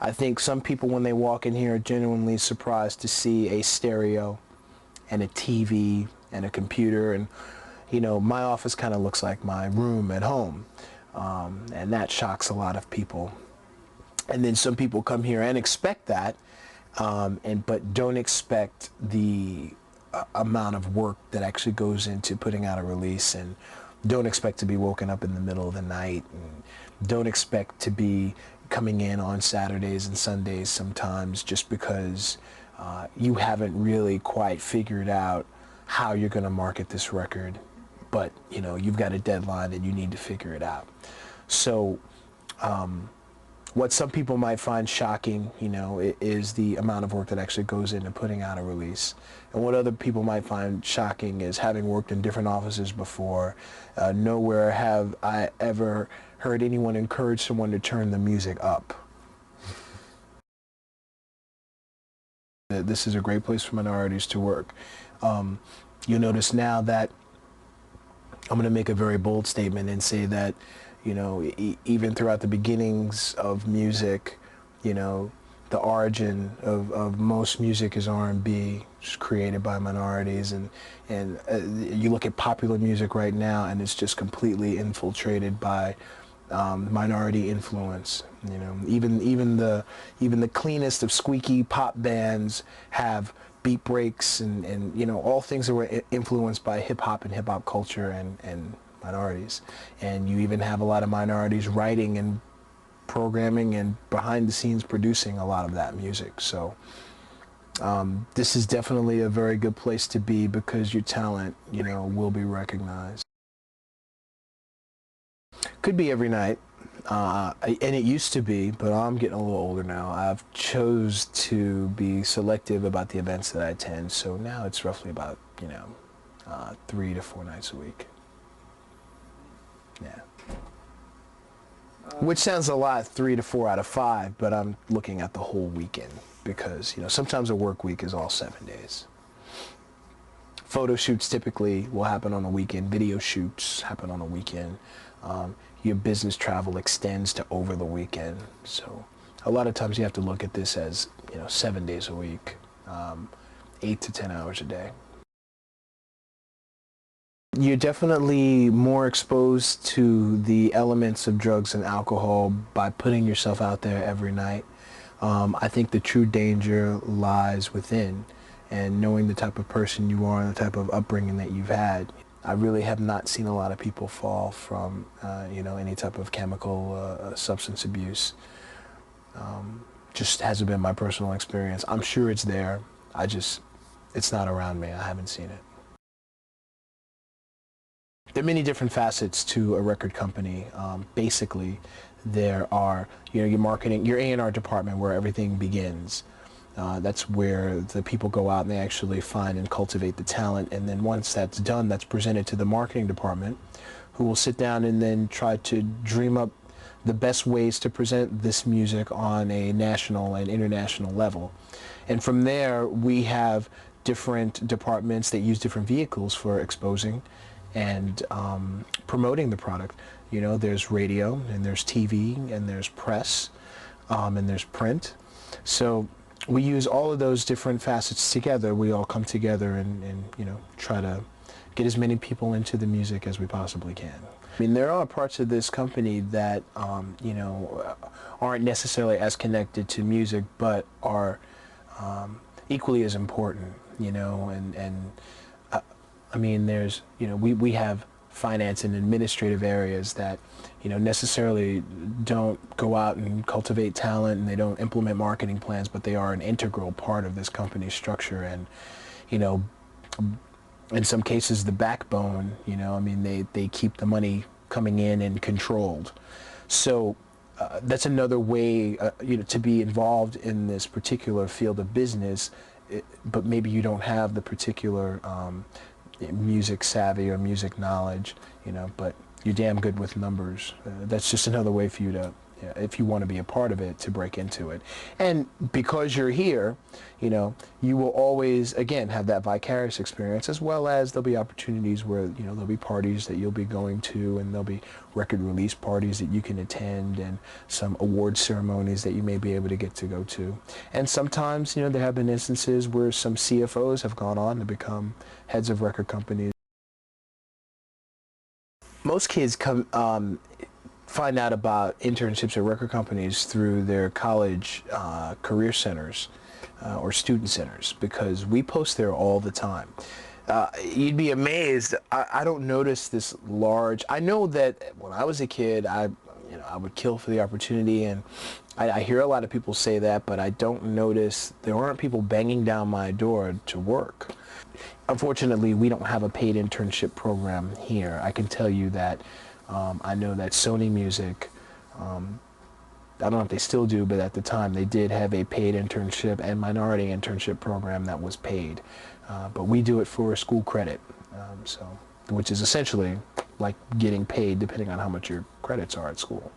I think some people when they walk in here are genuinely surprised to see a stereo and a TV and a computer, and my office kind of looks like my room at home, and that shocks a lot of people. And then some people come here and expect that, but don't expect the amount of work that actually goes into putting out a release, and don't expect to be woken up in the middle of the night, and don't expect to be coming in on Saturdays and Sundays sometimes just because you haven't really quite figured out how you're going to market this record, but you've got a deadline and you need to figure it out. So what some people might find shocking, is the amount of work that actually goes into putting out a release. And what other people might find shocking is, having worked in different offices before, nowhere have I ever heard anyone encourage someone to turn the music up. This is a great place for minorities to work. You'll notice now that I'm going to make a very bold statement and say that even throughout the beginnings of music, the origin of most music is R&B, just created by minorities, and you look at popular music right now, and it's just completely infiltrated by minority influence. Even the cleanest of squeaky pop bands have beat breaks and all things that were influenced by hip hop and hip hop culture and minorities. And you even have a lot of minorities writing and programming and behind the scenes producing a lot of that music. So this is definitely a very good place to be, because your talent, will be recognized. Could be every night, and it used to be, but I'm getting a little older now. I've chose to be selective about the events that I attend, so now it's roughly about 3 to 4 nights a week. Yeah. Which sounds a lot, 3 to 4 out of 5, but I'm looking at the whole weekend, because sometimes a work week is all 7 days. Photo shoots typically will happen on a weekend. Video shoots happen on a weekend. Your business travel extends to over the weekend. So a lot of times you have to look at this as 7 days a week, 8 to 10 hours a day. You're definitely more exposed to the elements of drugs and alcohol by putting yourself out there every night. I think the true danger lies within, and knowing the type of person you are and the type of upbringing that you've had. I really have not seen a lot of people fall from any type of chemical substance abuse. Just hasn't been my personal experience. I'm sure it's there. It's not around me. I haven't seen it. There are many different facets to a record company. Basically, there are your marketing, your A&R department, where everything begins. That's where the people go out and they actually find and cultivate the talent, and then once that's done, that's presented to the marketing department, who will sit down and then try to dream up the best ways to present this music on a national and international level. And from there, we have different departments that use different vehicles for exposing and promoting the product. There's radio, and there's TV, and there's press, and there's print. So we use all of those different facets together. We all come together and try to get as many people into the music as we possibly can. I mean, there are parts of this company that aren't necessarily as connected to music, but are equally as important. I mean, there's we have finance and administrative areas that necessarily don't go out and cultivate talent, and they don't implement marketing plans, but they are an integral part of this company's structure, and in some cases the backbone. I mean, they keep the money coming in and controlled. So that's another way to be involved in this particular field of business, but maybe you don't have the particular music savvy or music knowledge, but you're damn good with numbers. That's just another way for you to yeah, if you want to be a part of it, to break into it. And because you're here, you will always, again, have that vicarious experience, as well as there'll be opportunities where, there'll be parties that you'll be going to, and there'll be record release parties that you can attend, and some award ceremonies that you may be able to get to go to. And sometimes, there have been instances where some CFOs have gone on to become heads of record companies. Most kids find out about internships at record companies through their college career centers or student centers, because we post there all the time. You'd be amazed. I don't notice this large. I know that when I was a kid, I would kill for the opportunity, and I hear a lot of people say that, but I don't notice, there aren't people banging down my door to work. Unfortunately, we don't have a paid internship program here. I can tell you that. I know that Sony Music, I don't know if they still do, but at the time they did have a paid internship and minority internship program that was paid. But we do it for school credit, which is essentially like getting paid depending on how much your credits are at school.